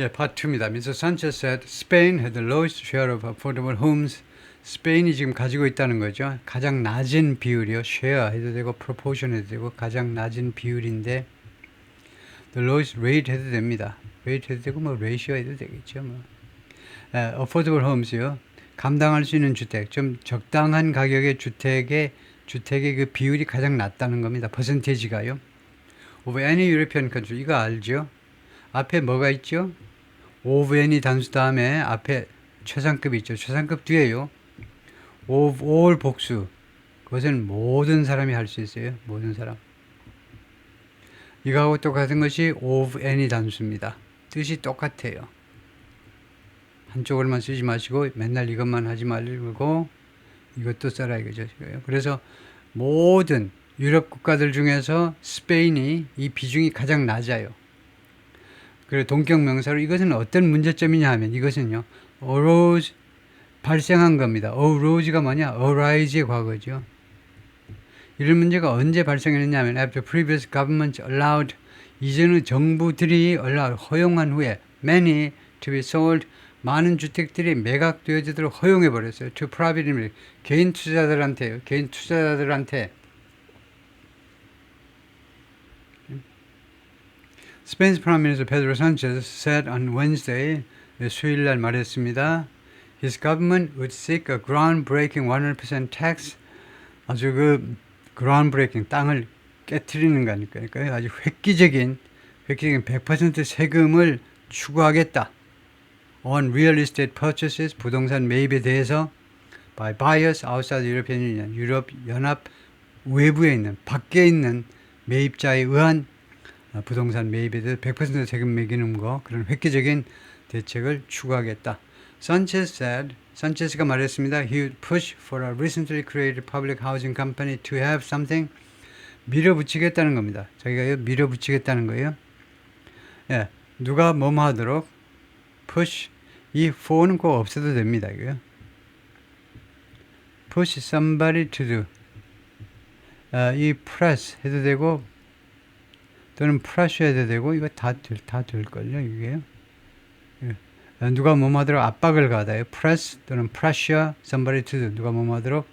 예, part 2입니다. Mr. Sanchez said Spain had the lowest share of affordable homes. 스페인이 지금 가지고 있다는 거죠. 가장 낮은 비율이요. share 해도 되고 proportion 해도 되고 가장 낮은 비율인데 the lowest rate 해도 됩니다. rate 해도 되고 뭐 ratio 해도 되겠죠. 뭐. affordable homes요. 감당할 수 있는 주택, 좀 적당한 가격의 주택의 그 비율이 가장 낮다는 겁니다. 퍼센테이지가요. of any European country. 이거 알죠? 앞에 뭐가 있죠? of any 단수 다음에 앞에 최상급이 있죠. 최상급 뒤에요. of all 복수. 그것은 모든 사람이 할 수 있어요. 모든 사람. 이거하고 똑같은 것이 of any 단수입니다. 뜻이 똑같아요. 한쪽으로만 쓰지 마시고 맨날 이것만 하지 말고 이것도 써라 이거죠. 그래서 모든 유럽 국가들 중에서 스페인이 이 비중이 가장 낮아요. 그리고 동격 명사로 이것은 어떤 문제점이냐 하면 이것은요. arose 발생한 겁니다. arose가 뭐냐? arise의 과거죠. 이런 문제가 언제 발생했느냐 하면 after previous governments allowed 이전의 정부들이 허용한 후에 many to be sold 많은 주택들이 매각되어지도록 허용해 버렸어요. to private 개인 투자자들한테요. 개인 투자자들한테. Spain's Prime Minister Pedro Sanchez said on Wednesday, 수요일 날 말했습니다. His government would seek a groundbreaking 100% tax. 아주 그 groundbreaking 땅을 깨트리는 거니까요. 아주 획기적인 100% 세금을 추구하겠다. On real estate purchases, 부동산 매입에 대해서 by buyers outside the European Union, 유럽 연합 외부에 있는 밖에 있는 매입자에 의한 부동산 매입에 대해서 100% 세금 매기는 거 그런 획기적인 대책을 추구하겠다. 산체스가 말했습니다. He would push for a recently created public housing company to have something 밀어붙이겠다는 겁니다. 자기가 밀어붙이겠다는 거예요. 예, 누가 뭐뭐 하도록 push 이 for는 꼭 없어도 됩니다. 이거요. push somebody to do 이 press 해도 되고 또는 pressure 해도 되고 이거 다 될걸요. 이게요. 예. 누가 뭐뭐 하도록 압박을 가다요. press 또는 pressure somebody to do 누가 뭐뭐 하도록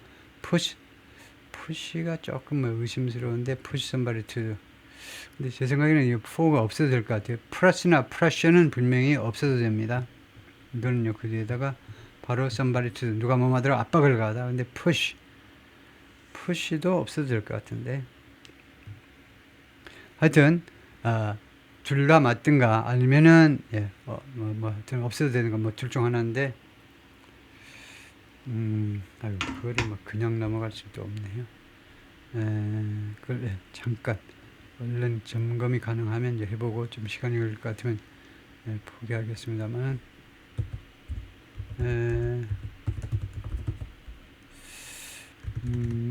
push가 조금 의심스러운데 push somebody to do 근데 제 생각에는 이 for가 없어도 될 것 같아요. press나 pressure는 분명히 없어도 됩니다. 이거는요 그 뒤에다가 바로 somebody to do 누가 뭐뭐 하도록 압박을 가다 근데 push도 없어도 될 것 같은데 하여튼 둘 다 맞든가 아니면은 하여튼 없어도 되는 건 뭐 둘 중 하나인데 그거를 뭐 그냥 넘어갈 수도 없네요. 잠깐 얼른 점검이 가능하면 이제 해보고 좀 시간이 걸릴 것 같으면 포기하겠습니다만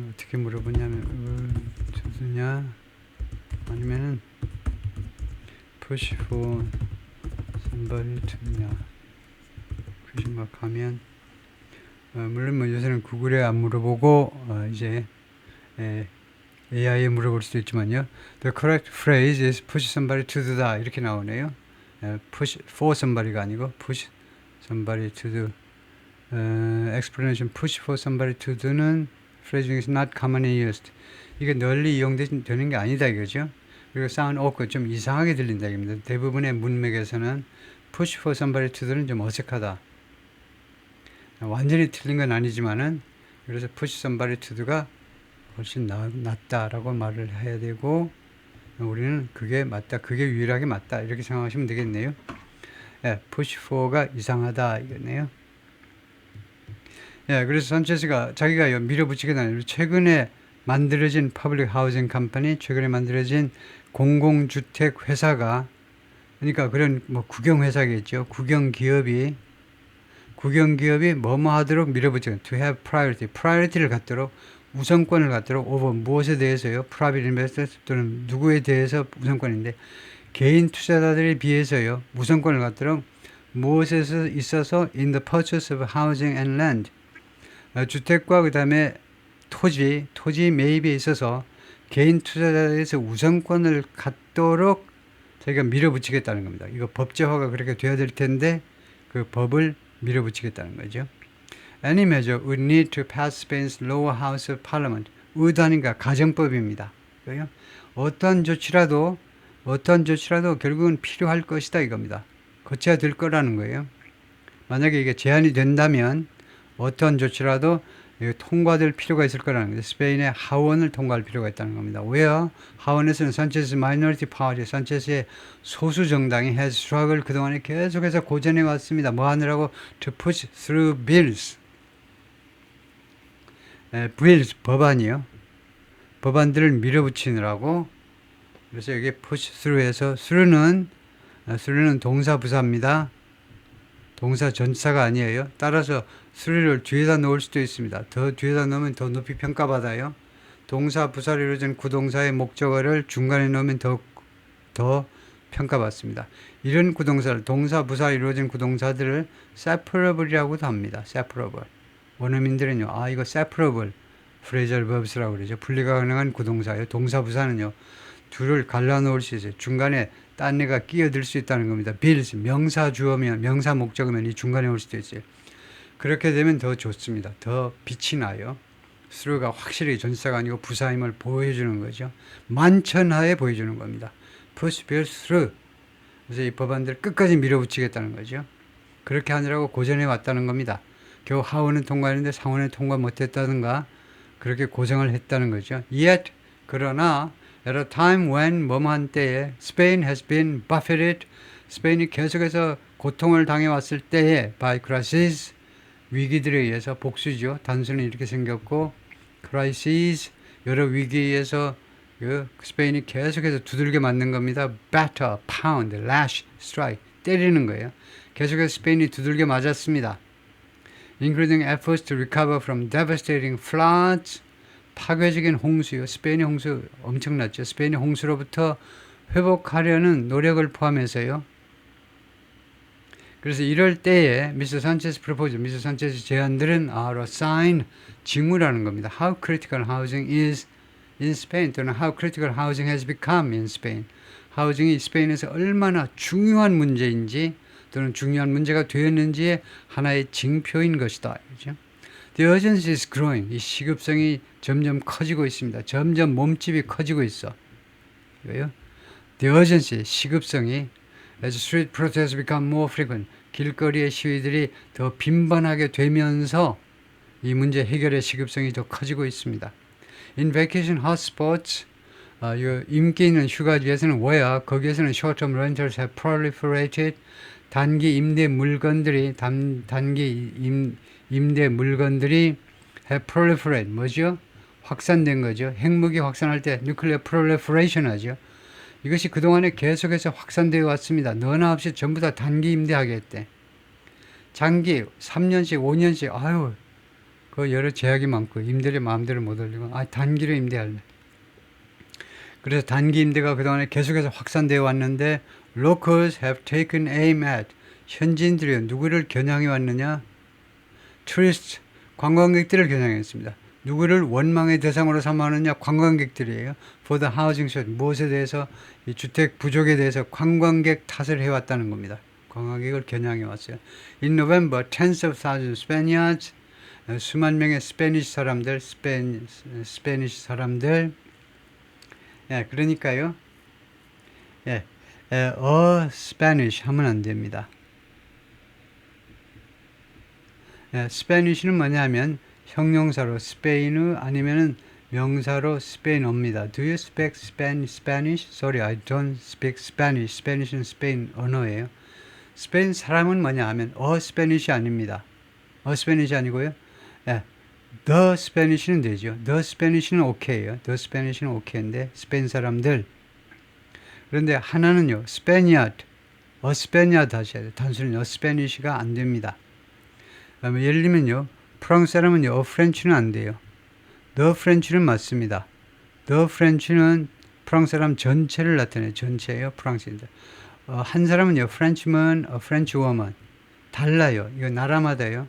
어떻게 물어보냐면 주느냐 아니면은 push for somebody to냐 question mark 하면 물론 뭐 요새는 구글에 안 물어보고 이제 AI에 물어볼 수도 있지만요. The correct phrase is push somebody to do that 이렇게 나오네요. push for somebody가 아니고 push somebody to do. explanation push for somebody to do는 phrasing is not commonly used. 이게 널리 이용되는 게 아니다 이거죠. 그리고 sound awkward 좀 이상하게 들린다 이겁니다. 대부분의 문맥에서는 push for somebody to do는 좀 어색하다. 완전히 틀린 건 아니지만은 그래서 push somebody to do가 훨씬 낫다라고 말을 해야 되고 우리는 그게 맞다, 그게 유일하게 맞다 이렇게 생각하시면 되겠네요. push for가 이상하다 이거네요. 그래서 산체스가 자기가 밀어붙이겠다는 최근에 만들어진 퍼블릭 하우징 컴퍼니, 최근에 만들어진 공공주택 회사가 그러니까 그런 뭐 국영회사겠죠. 국영기업이 뭐뭐 하도록 밀어붙이는 to have priority를 갖도록 우선권을 갖도록 over 무엇에 대해서요? private investors 또는 누구에 대해서 우선권인데 개인 투자자들에 비해서요. 우선권을 갖도록 무엇에 있어서 in the purchase of housing and land 주택과 그 다음에 토지 매입에 있어서 개인 투자자에서 우선권을 갖도록 자기가 밀어붙이겠다는 겁니다. 이거 법제화가 그렇게 돼야 될 텐데 그 법을 밀어붙이겠다는 거죠. Any measure would need to pass Spain's lower house of parliament. 의단인가 가정법입니다. 그래요? 어떤 조치라도 결국은 필요할 것이다 이겁니다. 거쳐야 될 거라는 거예요. 만약에 이게 제한이 된다면 어떤 조치라도 통과될 필요가 있을 거라는 거죠. 스페인의 하원을 통과할 필요가 있다는 겁니다. 왜요? 하원에서는 산체스 마이너리티 파티, 산체스의 소수 정당이 has struggled 그동안에 계속해서 고전해 왔습니다. 뭐 하느라고? To push through bills. bills, 법안이요. 법안들을 밀어붙이느라고. 그래서 여기 push through에서 through는 동사 부사입니다. 동사 전치사가 아니에요. 따라서 through를 뒤에다 놓을 수도 있습니다. 더 뒤에다 놓으면 더 높이 평가받아요. 동사 부사로 이루어진 구동사의 목적어를 중간에 넣으면 더 평가받습니다. 이런 구동사를 동사 부사로 이루어진 구동사들을 separable이라고도 합니다. separable. 원어민들은요. 이거 separable phrasal verbs라고 그러죠. 분리가 가능한 구동사예요. 동사 부사는요. 둘을 갈라놓을 수 있어요. 중간에 딴 애가 끼어들 수 있다는 겁니다. bills, 명사 주어면, 명사 목적어면 이 중간에 올 수도 있어요. 그렇게 되면 더 좋습니다. 더 빛이 나요. through가 확실히 전치사가 아니고 부사임을 보여주는 거죠. 만천하에 보여주는 겁니다. push bills through. 그래서 이 법안들을 끝까지 밀어붙이겠다는 거죠. 그렇게 하느라고 고전해 왔다는 겁니다. 겨우 하원은 통과했는데 상원은 통과 못했다든가 그렇게 고생을 했다는 거죠. Yet, 그러나 at a time when 뭐뭐한 때에 Spain has been buffeted, 스페인이 계속해서 고통을 당해왔을 때에 by crises, 위기들에 의해서 복수죠. 단순히 이렇게 생겼고 crises, 여러 위기에 의해서 스페인이 계속해서 두들겨 맞는 겁니다. batter, pound, lash, strike, 때리는 거예요. 계속해서 스페인이 두들겨 맞았습니다. including efforts to recover from devastating floods, 파괴적인 홍수요. 스페인의 홍수 엄청났죠. 스페인의 홍수로부터 회복하려는 노력을 포함해서요. 그래서 이럴 때에 미스터 산체스 프로포즈, 미스터 산체스 제안들은 a sign, 징후라는 겁니다. How critical housing is in Spain 또는 how critical housing has become in Spain. 하우징이 스페인에서 얼마나 중요한 문제인지 또는 중요한 문제가 되었는지의 하나의 징표인 것이다. 그렇죠? The urgency is growing. 이 시급성이 점점 커지고 있습니다. 점점 몸집이 커지고 있어. 왜요? The urgency, 시급성이 as street protests become more frequent. 길거리의 시위들이 더 빈번하게 되면서 이 문제 해결의 시급성이 더 커지고 있습니다. In vacation hotspots, 인기 있는 휴가지에서는 where 거기에서는 short-term rentals have proliferated. 단기 임대 물건들이 임대 물건들이 have proliferate 뭐죠? 확산된 거죠. 핵무기 확산할 때 nuclear proliferation 하죠. 이것이 그동안에 계속해서 확산되어 왔습니다. 너나 없이 전부 다 단기 임대하게 했대. 장기 3년씩 5년씩 그 여러 제약이 많고 임대료 마음대로 못 올리고 단기로 임대할래. 그래서 단기 임대가 그동안에 계속해서 확산되어 왔는데 locals have taken aim at 현지인들이 누구를 겨냥해 왔느냐? tourists, 관광객들을 겨냥했습니다. 누구를 원망의 대상으로 삼아느냐? 관광객들이에요. For the housing shortage, 무엇에 대해서? 이 주택 부족에 대해서 관광객 탓을 해왔다는 겁니다. 관광객을 겨냥해 왔어요. In November, tens of thousands Spaniards, 수만 명의 스페니쉬 사람들, 스페니쉬 사람들, 그러니까요. Spanish 하면 안 됩니다. 스페니쉬는 뭐냐면 형용사로 스페인어 아니면은 명사로 스페인어입니다. Do you speak Spanish? Sorry, I don't speak Spanish. 스페니쉬는 스페인 언어예요. 스페인 사람은 뭐냐 하면 Spanish이 아닙니다. Spanish 아니고요. The Spanish는 되죠. The Spanish는 오케이예요. The Spanish는 오케이인데 스페인 사람들. 그런데 하나는요. Spaniard, Spaniard 하셔야 돼요. 단순히 Spanish가 안 됩니다. 예를 들면요. 프랑스 사람은요. French는 안 돼요. The French는 맞습니다. The French는 프랑스 사람 전체를 나타내요. 전체예요. 프랑스인들. 한 사람은요. Frenchman, a French woman. 달라요. 이거 나라마다요.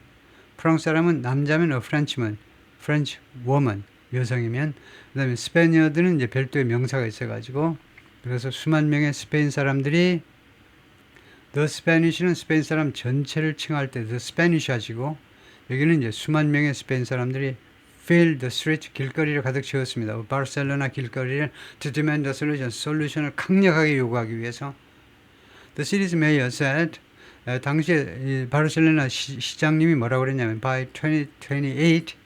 프랑스 사람은 남자면 a Frenchman, French woman. 여성이면. 그 다음에 스페니어드는 이제 별도의 명사가 있어가지고 그래서 수만 명의 스페인 사람들이 The Spanish는 스페인 사람 전체를 칭할 때 The Spanish 하시고 여기는 이제 수만 명의 스페인 사람들이 fill the street 길거리를 가득 채웠습니다. 바르셀로나 길거리를 to demand a solution 솔루션을 강력하게 요구하기 위해서 The city's mayor said 당시에 이 바르셀로나 시장님이 뭐라고 그랬냐면 by 2028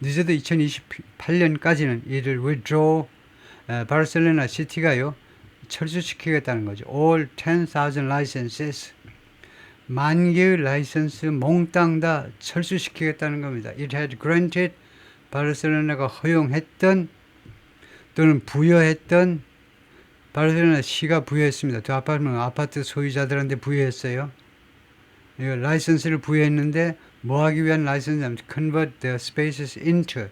늦어도 2028년까지는 이를 withdraw 바르셀로나 시티가요 철수시키겠다는 거죠. All 10,000 licenses 만 개의 라이선스 몽땅 다 철수시키겠다는 겁니다. It had granted 바르셀로나가 허용했던 또는 부여했던 바르셀로나 시가 부여했습니다. 그 아파트 소유자들한테 부여했어요. 이거 라이선스를 부여했는데 뭐 하기 위한 라이선스냐면 convert the spaces into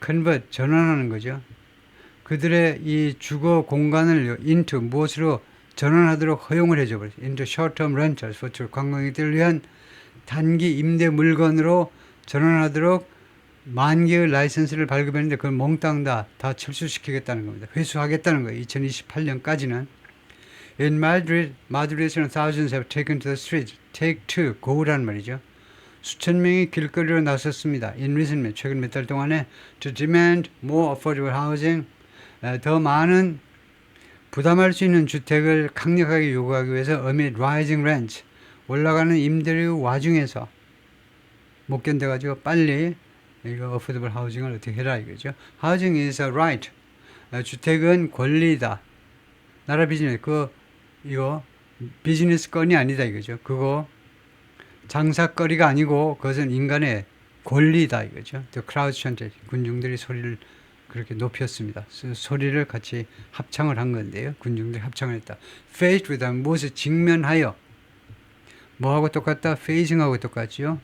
convert 전환하는 거죠. 그들의 이 주거 공간을 into 무엇으로 전환하도록 허용을 해줘 버렸어요. into short-term rentals for 관광객들을 위한 단기 임대 물건으로 전환하도록 만 개의 라이선스를 발급했는데 그걸 몽땅 다 철수시키겠다는 겁니다. 회수하겠다는 거예요. 2028년까지는. In Madrid, 마드리드에서는 thousands have taken to the streets. Take to, go라는 말이죠. 수천 명이 길거리로 나섰습니다. In recent, 최근 몇 달 동안에 to demand more affordable housing, 더 많은 부담할 수 있는 주택을 강력하게 요구하기 위해서 amid rising rents, 올라가는 임대료 와중에서 못 견뎌가지고 빨리 이거 affordable housing을 어떻게 해라 이거죠. Housing is a right. 주택은 권리다. 나라 비즈니스 이거 비즈니스 건이 아니다 이거죠. 그거 장사거리가 아니고 그것은 인간의 권리다 이거죠. The crowd chanted. 군중들이 소리를 그렇게 높였습니다. 소리를 같이 합창을 한 건데요. 군중들이 합창을 했다. Faced with 무엇을 직면하여 뭐하고 똑같다? Facing하고 똑같죠.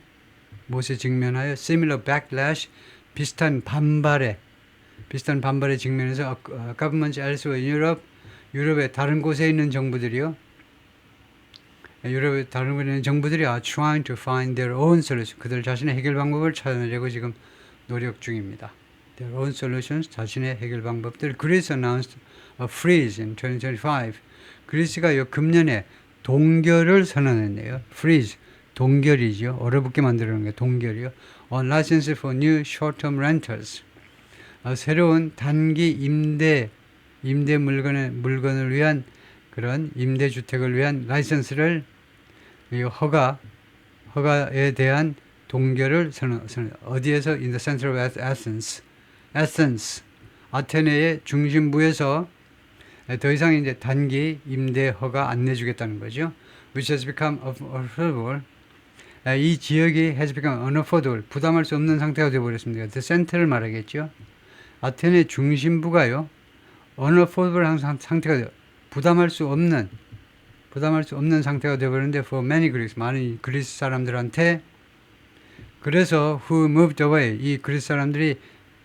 무엇에 직면하여 similar backlash 비슷한 반발에 직면해서 governments elsewhere in Europe 유럽의 다른 곳에 있는 정부들이요. 유럽의 다른 곳에 있는 정부들이 are trying to find their own solution. 그들 자신의 해결 방법을 찾아내려고 지금 노력 중입니다. Their own solutions, 자신의 해결 방법들. Greece announced a freeze in 2025. 그리스가 금년에 동결을 선언했네요. freeze, 동결이죠. 얼어붙게 만드는 게 동결이요. On license for new short-term rentals. 새로운 단기 임대 물건을 위한 그런 임대주택을 위한 라이선스를 허가에 대한 동결을 선언. 어디에서? In the center of Athens. 아테네의 중심부에서 더 이상 이제 단기 임대 허가 안 내주겠다는 거죠. Which has become unaffordable. 이 지역이 has become unaffordable. 부담할 수 없는 상태가 되어버렸습니다. The center를 말하겠죠. 아테네 중심부가요. unaffordable 상태가 돼요. 부담할 수 없는 상태가 되어버렸는데 for many Greeks, 많은 그리스 사람들한테 그래서 who moved away, 이 그리스 사람들이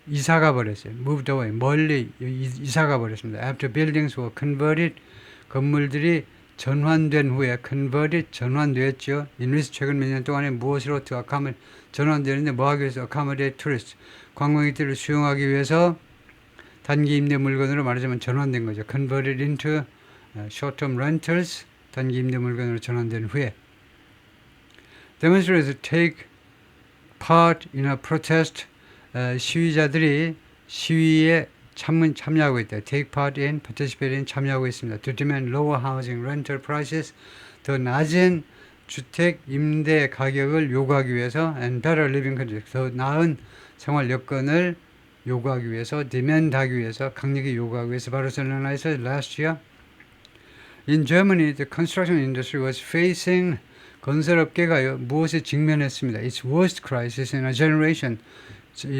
이사가 버렸어요. moved away, 멀리 이사가 버렸습니다. After buildings were converted, 건물들이 전환된 후에 converted, 전환되었죠. 인리스 최근 몇 년 동안에 무엇으로 전환되는데 뭐 하기 위해서 accommodate tourists, 관광객들을 수용하기 위해서 단기 임대 물건으로 말하자면 전환된 거죠. converted into short-term rentals, 단기 임대 물건으로 전환된 후에 demonstrators take part in a protest, 시위자들이 시위에 참여하고 있다. take part in, participate in, 참여하고 있습니다. to demand lower housing rental prices, 더 낮은 주택 임대 가격을 요구하기 위해서 and better living conditions, 더 나은 생활 여건을 요구하기 위해서, demand하기 위해서, 강력히 요구하기 위해서 바르셀로나에서 last year in Germany the construction industry was facing 건설업계가요 무엇에 직면했습니다. Its worst crisis in a generation.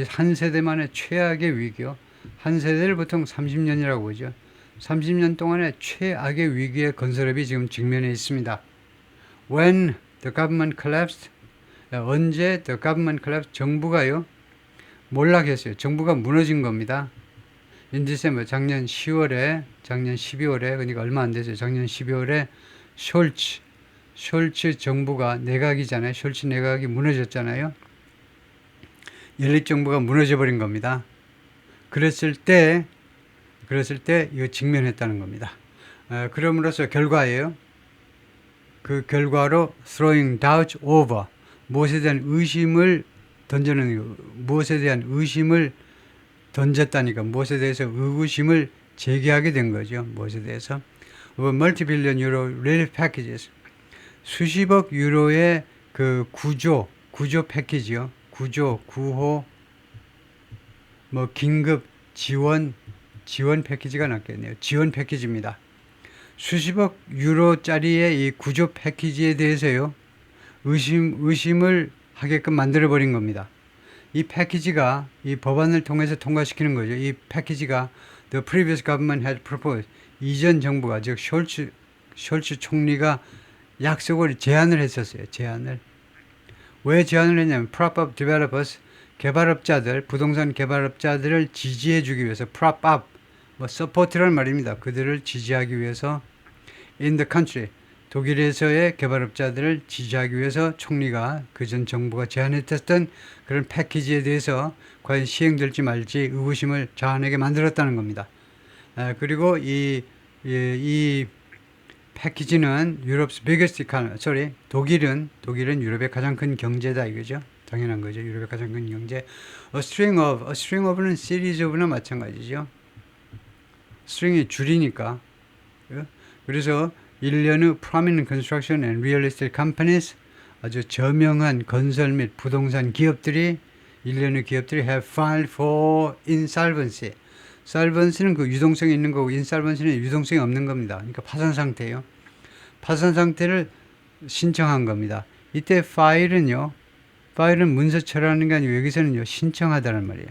한 세대만의 최악의 위기요. 한 세대를 보통 30년이라고 보죠. 30년 동안의 최악의 위기에 건설업이 지금 직면해 있습니다. When the government collapsed, 언제 the government collapsed, 정부가요 몰락했어요. 정부가 무너진 겁니다. In December, 작년 12월에, 그러니까 얼마 안 됐어요. 작년 12월에 숄츠 정부가 내각이잖아요. 숄츠 내각이 무너졌잖아요. 연립 정부가 무너져 버린 겁니다. 그랬을 때 그랬을 때 이거 직면했다는 겁니다. 그럼으로써 결과예요. 그 결과로 throwing doubts over 무엇에 대한 의심을 던졌다니까 무엇에 대해서 의구심을 제기하게 된 거죠. 무엇에 대해서 over multi-billion euro relief packages 수십억 유로의 그 구조 패키지요. 구호 뭐 긴급 지원 패키지가 낫겠네요. 지원 패키지입니다. 수십억 유로짜리의 이 구조 패키지에 대해서요. 의심을 하게끔 만들어버린 겁니다. 이 패키지가 이 법안을 통해서 통과시키는 거죠. 이 패키지가 the previous government had proposed 이전 정부가 즉 숄츠 총리가 제안을 했었어요. 왜 제안을 했냐면 prop up developers 부동산 개발업자들을 지지해 주기 위해서 prop up support라는 말입니다. 그들을 지지하기 위해서 in the country 독일에서의 개발업자들을 지지하기 위해서 총리가 그전 정부가 제안했던 그런 패키지에 대해서 과연 시행될지 말지 의구심을 자아내게 만들었다는 겁니다. 그리고 이 패키지는 Europe's biggest economy, 독일은 유럽의 가장 큰 경제다 이거죠. 당연한 거죠. 유럽의 가장 큰 경제. A string of는 series of나 마찬가지죠. string이 줄이니까. 그래서 일련의 prominent construction and real estate companies 아주 저명한 건설 및 부동산 기업들이 have filed for insolvency. solvency는 그 유동성이 있는 거고 insolvency는 유동성이 없는 겁니다. 그러니까 파산 상태예요. 파산 상태를 신청한 겁니다. 이때 파일은 문서 처리하는 게 아니고 여기서는 신청하다는 말이에요.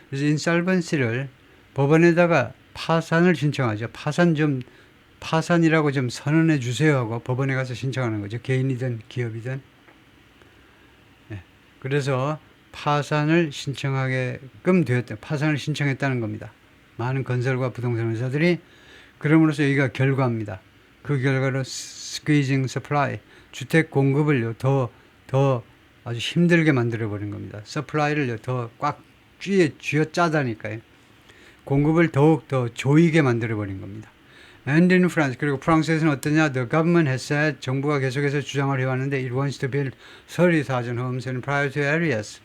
그래서 insolvency를 법원에다가 파산을 신청하죠. 파산이라고 좀 선언해 주세요 하고 법원에 가서 신청하는 거죠. 개인이든 기업이든. 그래서 파산을 신청했다는 겁니다. 많은 건설과 부동산 회사들이 그럼으로써 여기가 결과입니다. 그 결과로 squeezing supply 주택 공급을 더 아주 힘들게 만들어 버린 겁니다. supply를 더 꽉 쥐어짜다니까요. 공급을 더욱 더 조이게 만들어 버린 겁니다. And in France 그리고 프랑스에서는 어떠냐? The government has said 정부가 계속해서 주장을 해왔는데 it wants to build 30,000 homes in priority areas.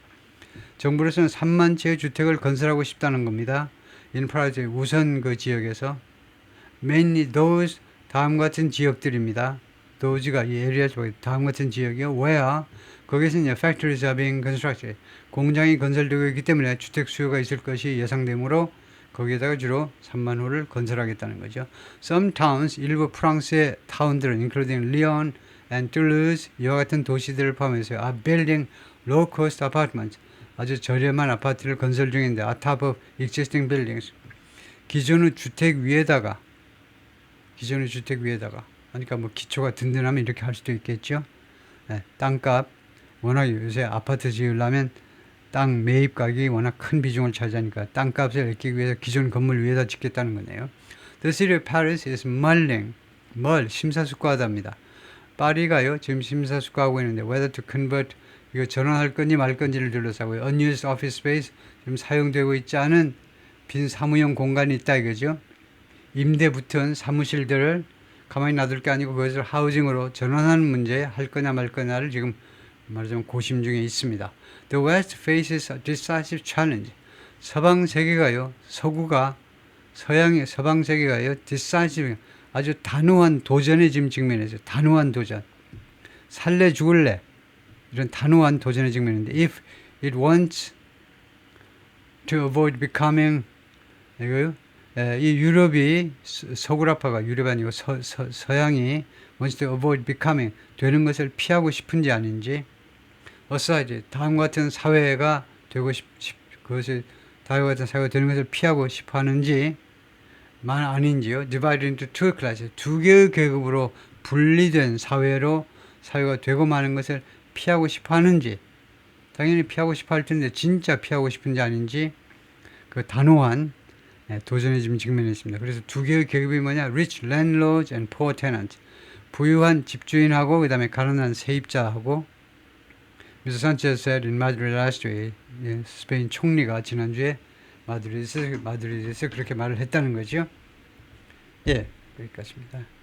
정부로서는 3만 채의 주택을 건설하고 싶다는 겁니다. In priority 우선 그 지역에서 mainly those 다음과 같은 지역들입니다. those가 이 에리아 쪽에 다음과 같은 지역이요. where 거기서는 factories are being constructed. 공장이 건설되고 있기 때문에 주택 수요가 있을 것이 예상되므로 거기에다가 주로 3만 호를 건설하겠다는 거죠. Some towns, 일부 프랑스의 타운들은 including Lyon and Toulouse 이와 같은 도시들을 포함해서 are building low-cost apartments. 아주 저렴한 아파트를 건설 중인데 on top of existing buildings. 기존의 주택 위에다가 그러니까 뭐 기초가 든든하면 이렇게 할 수도 있겠죠. 땅값 워낙 요새 아파트 지으려면 땅 매입 가격이 워낙 큰 비중을 차지하니까 땅값을 아끼기 위해서 기존 건물 위에다 짓겠다는 거네요. The city of Paris is mulling. 심사숙고하답니다. 파리가요 지금 심사숙고하고 있는데 whether to convert 이거 전환할 건지 말 건지를 둘러싸고요. Unused office space 지금 사용되고 있지 않은 빈 사무용 공간이 있다 이거죠. 임대 붙은 사무실들을 가만히 놔둘 게 아니고 그것을 하우징으로 전환하는 문제 할 거냐 말 거냐를 지금 말하자면 고심 중에 있습니다. The West faces a decisive challenge. 서방 세계가요, 서방 세계가요, decisive 아주 단호한 도전에 지금 직면해서 단호한 도전. 살래 죽을래 이런 단호한 도전에 직면했는데 if it wants to avoid becoming 이거요. 이 유럽이 서구라파가 유럽이 아니고 서양이 wants to avoid becoming 되는 것을 피하고 싶은지 아닌지 aside 다음과 같은 사회가 되고 그것이 다음과 같은 사회가 되는 것을 피하고 싶어 하는지 만 아닌지요. divided into two classes 두 개의 계급으로 분리된 사회가 되고 마는 것을 피하고 싶어 하는지 당연히 피하고 싶어 할 텐데 진짜 피하고 싶은지 아닌지 그 단호한 도전에 지금 직면했습니다. 그래서 두 개의 계급이 뭐냐? rich landlords and poor tenants. 부유한 집주인하고 그 다음에 가난한 세입자하고 Mr. Sanchez said in Madrid last week, 스페인 총리가 지난주에 마드리드에서 그렇게 말을 했다는 거죠. 예, 여기까지입니다.